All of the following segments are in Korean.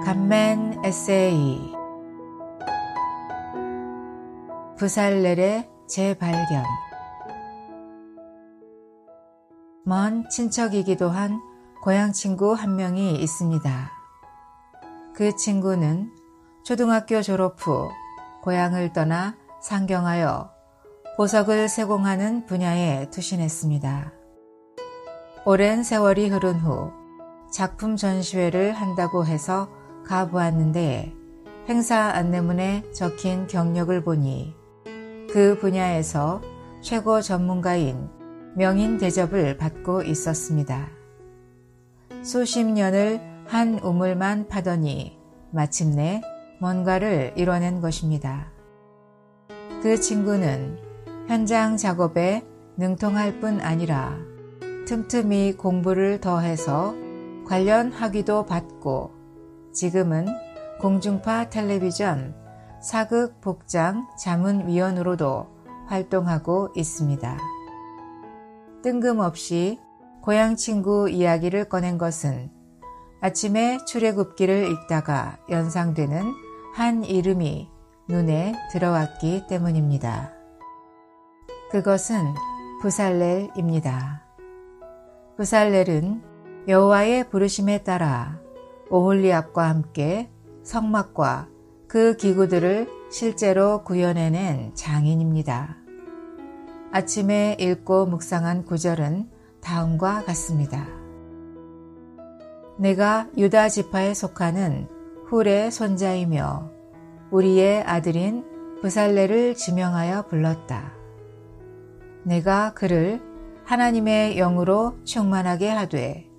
간멘 에세이 부살렐의 재발견. 먼 친척이기도 한 고향 친구 한 명이 있습니다. 그 친구는 초등학교 졸업 후 고향을 떠나 상경하여 보석을 세공하는 분야에 투신했습니다. 오랜 세월이 흐른 후 작품 전시회를 한다고 해서 가보았는데 행사 안내문에 적힌 경력을 보니 그 분야에서 최고 전문가인 명인 대접을 받고 있었습니다. 수십 년을 한 우물만 파더니 마침내 뭔가를 이뤄낸 것입니다. 그 친구는 현장 작업에 능통할 뿐 아니라 틈틈이 공부를 더해서 관련 학위도 받고 지금은 공중파 텔레비전 사극 복장 자문위원으로도 활동하고 있습니다. 뜬금없이 고향 친구 이야기를 꺼낸 것은 아침에 출애굽기를 읽다가 연상되는 한 이름이 눈에 들어왔기 때문입니다. 그것은 부살렐입니다. 부살렐은 여호와의 부르심에 따라 오홀리압과 함께 성막과 그 기구들을 실제로 구현해낸 장인입니다. 아침에 읽고 묵상한 구절은 다음과 같습니다. 내가 유다 지파에 속하는 훌의 손자이며 우리의 아들인 부살렐을 지명하여 불렀다. 내가 그를 하나님의 영으로 충만하게 하되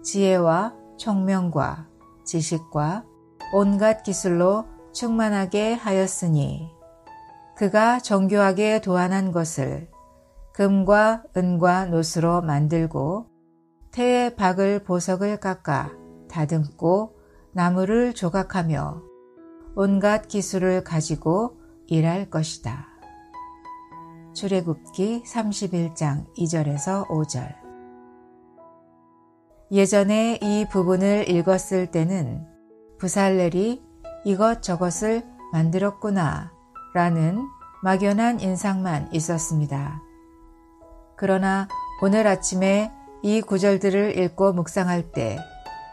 지혜와 총명과 지식과 온갖 기술로 충만하게 하였으니 그가 정교하게 도안한 것을 금과 은과 노스로 만들고 태의 박을 보석을 깎아 다듬고 나무를 조각하며 온갖 기술을 가지고 일할 것이다. 출애굽기 31장 2절에서 5절. 예전에 이 부분을 읽었을 때는 부살렐이 이것저것을 만들었구나 라는 막연한 인상만 있었습니다. 그러나 오늘 아침에 이 구절들을 읽고 묵상할 때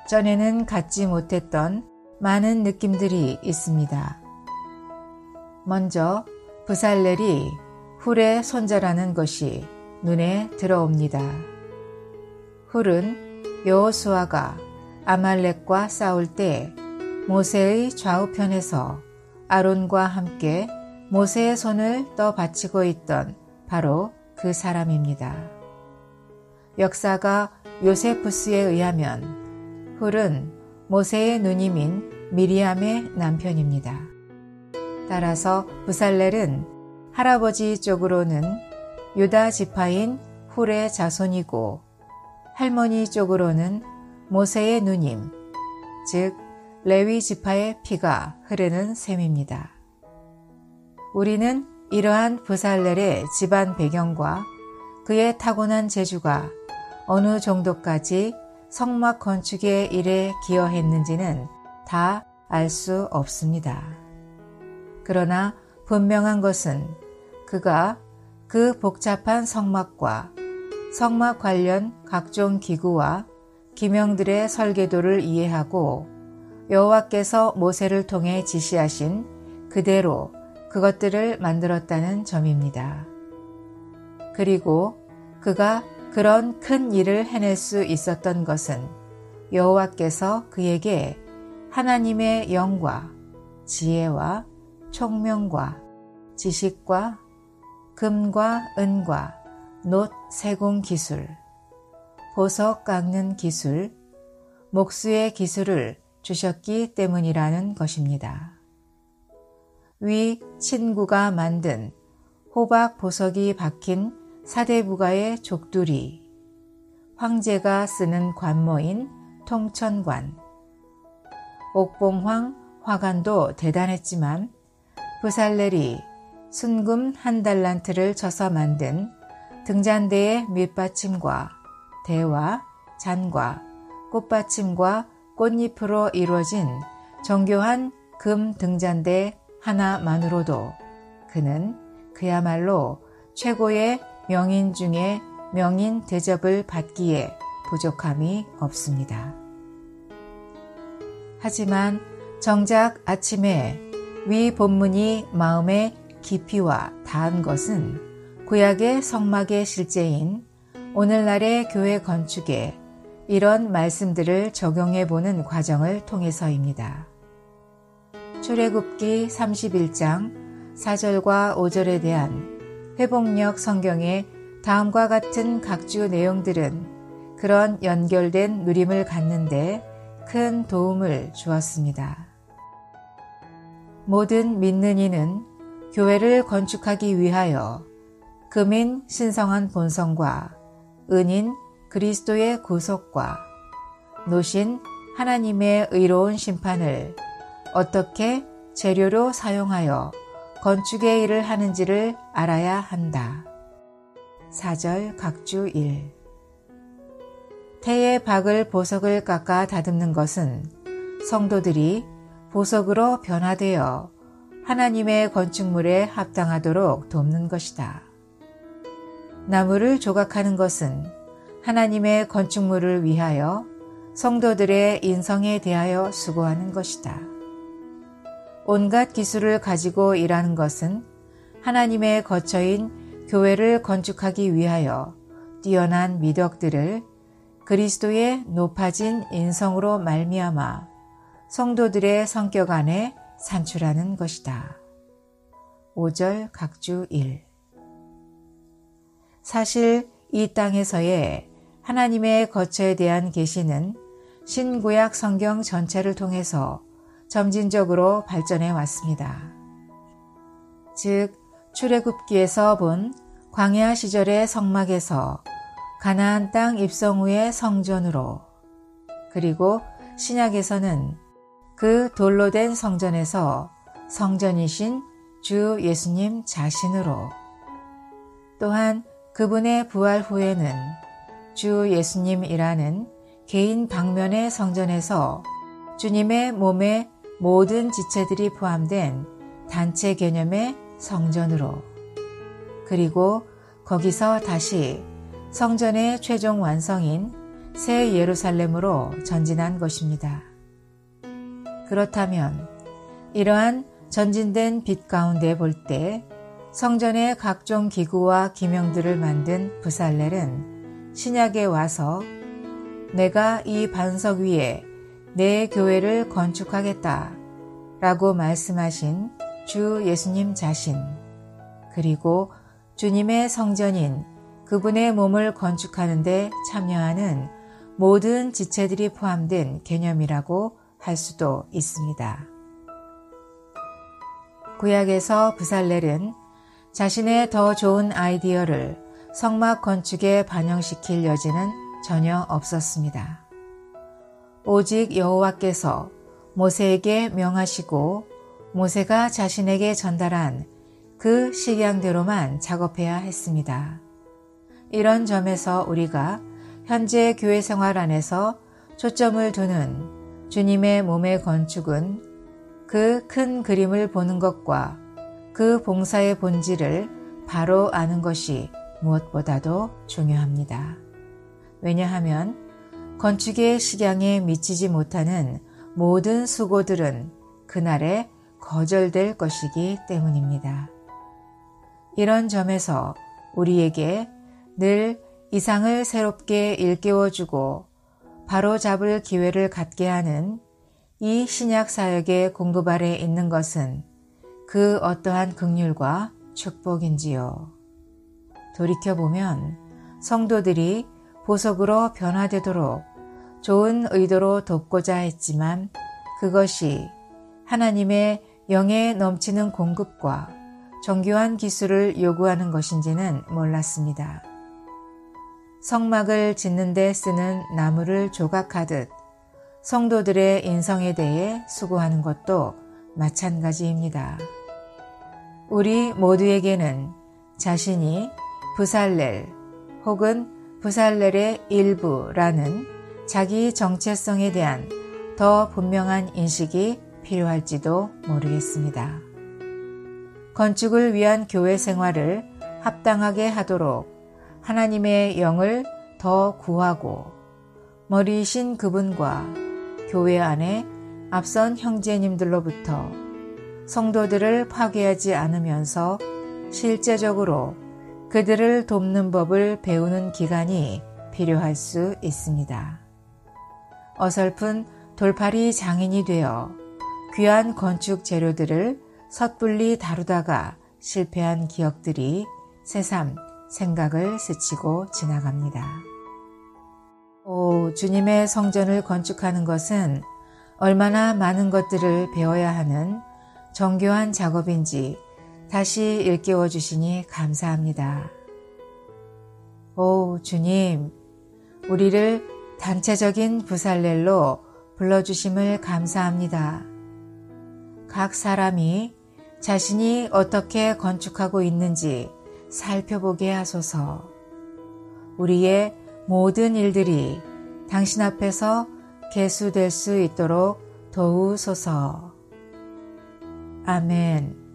전에는 갖지 못했던 많은 느낌들이 있습니다. 먼저 부살렐이 훌의 손자라는 것이 눈에 들어옵니다. 훌은 여호수아가 아말렉과 싸울 때 모세의 좌우편에서 아론과 함께 모세의 손을 떠받치고 있던 바로 그 사람입니다. 역사가 요세푸스에 의하면 훌은 모세의 누님인 미리암의 남편입니다. 따라서 부살렐은 할아버지 쪽으로는 유다 지파인 훌의 자손이고 할머니 쪽으로는 모세의 누님, 즉 레위 지파의 피가 흐르는 셈입니다. 우리는 이러한 부살렐의 집안 배경과 그의 타고난 재주가 어느 정도까지 성막 건축의 일에 기여했는지는 다 알 수 없습니다. 그러나 분명한 것은 그가 그 복잡한 성막과 성막 관련 각종 기구와 기명들의 설계도를 이해하고 여호와께서 모세를 통해 지시하신 그대로 그것들을 만들었다는 점입니다. 그리고 그가 그런 큰 일을 해낼 수 있었던 것은 여호와께서 그에게 하나님의 영과 지혜와 총명과 지식과 금과 은과 놋 세공 기술, 보석 깎는 기술, 목수의 기술을 주셨기 때문이라는 것입니다. 위 친구가 만든 호박 보석이 박힌 사대부가의 족두리, 황제가 쓰는 관모인 통천관, 옥봉황 화관도 대단했지만 부살렐이 순금 1달란트를 쳐서 만든 등잔대의 밑받침과 대와 잔과 꽃받침과 꽃잎으로 이루어진 정교한 금 등잔대 하나만으로도 그는 그야말로 최고의 명인 중에 명인 대접을 받기에 부족함이 없습니다. 하지만 정작 아침에 위 본문이 마음의 깊이와 닿은 것은 구약의 성막의 실제인 오늘날의 교회 건축에 이런 말씀들을 적용해보는 과정을 통해서입니다. 출애굽기 31장 4절과 5절에 대한 회복력 성경의 다음과 같은 각주 내용들은 그런 연결된 누림을 갖는데 큰 도움을 주었습니다. 모든 믿는 이는 교회를 건축하기 위하여 금인 신성한 본성과 은인 그리스도의 구속과 노신 하나님의 의로운 심판을 어떻게 재료로 사용하여 건축의 일을 하는지를 알아야 한다. 4절 각주 1. 태에 박을 보석을 깎아 다듬는 것은 성도들이 보석으로 변화되어 하나님의 건축물에 합당하도록 돕는 것이다. 나무를 조각하는 것은 하나님의 건축물을 위하여 성도들의 인성에 대하여 수고하는 것이다. 온갖 기술을 가지고 일하는 것은 하나님의 거처인 교회를 건축하기 위하여 뛰어난 미덕들을 그리스도의 높아진 인성으로 말미암아 성도들의 성격 안에 산출하는 것이다. 5절 각주 1. 사실 이 땅에서의 하나님의 거처에 대한 계시는 신구약 성경 전체를 통해서 점진적으로 발전해 왔습니다. 즉 출애굽기에서 본 광야 시절의 성막에서 가나안 땅 입성 후의 성전으로, 그리고 신약에서는 그 돌로 된 성전에서 성전이신 주 예수님 자신으로, 또한 그분의 부활 후에는 주 예수님이라는 개인 방면의 성전에서 주님의 몸의 모든 지체들이 포함된 단체 개념의 성전으로, 그리고 거기서 다시 성전의 최종 완성인 새 예루살렘으로 전진한 것입니다. 그렇다면 이러한 전진된 빛 가운데 볼 때 성전의 각종 기구와 기명들을 만든 부살렐은 신약에 와서 내가 이 반석 위에 내 교회를 건축하겠다 라고 말씀하신 주 예수님 자신, 그리고 주님의 성전인 그분의 몸을 건축하는 데 참여하는 모든 지체들이 포함된 개념이라고 할 수도 있습니다. 구약에서 부살렐은 자신의 더 좋은 아이디어를 성막 건축에 반영시킬 여지는 전혀 없었습니다. 오직 여호와께서 모세에게 명하시고 모세가 자신에게 전달한 그 식양대로만 작업해야 했습니다. 이런 점에서 우리가 현재 교회 생활 안에서 초점을 두는 주님의 몸의 건축은 그 큰 그림을 보는 것과 그 봉사의 본질을 바로 아는 것이 무엇보다도 중요합니다. 왜냐하면 건축의 식양에 미치지 못하는 모든 수고들은 그날에 거절될 것이기 때문입니다. 이런 점에서 우리에게 늘 이상을 새롭게 일깨워주고 바로잡을 기회를 갖게 하는 이 신약 사역의 공급 아래 있는 것은 그 어떠한 긍휼과 축복인지요. 돌이켜보면 성도들이 보석으로 변화되도록 좋은 의도로 돕고자 했지만 그것이 하나님의 영에 넘치는 공급과 정교한 기술을 요구하는 것인지는 몰랐습니다. 성막을 짓는 데 쓰는 나무를 조각하듯 성도들의 인성에 대해 수고하는 것도 마찬가지입니다. 우리 모두에게는 자신이 부살렐 혹은 부살렐의 일부라는 자기 정체성에 대한 더 분명한 인식이 필요할지도 모르겠습니다. 건축을 위한 교회 생활을 합당하게 하도록 하나님의 영을 더 구하고 머리이신 그분과 교회 안에 앞선 형제님들로부터 성도들을 파괴하지 않으면서 실제적으로 그들을 돕는 법을 배우는 기간이 필요할 수 있습니다. 어설픈 돌팔이 장인이 되어 귀한 건축 재료들을 섣불리 다루다가 실패한 기억들이 새삼 생각을 스치고 지나갑니다. 주님의 성전을 건축하는 것은 얼마나 많은 것들을 배워야 하는 정교한 작업인지 다시 일깨워 주시니 감사합니다. 주님, 우리를 단체적인 부살렐로 불러주심을 감사합니다. 각 사람이 자신이 어떻게 건축하고 있는지 살펴보게 하소서. 우리의 모든 일들이 당신 앞에서 계수될 수 있도록 도우소서. 아멘.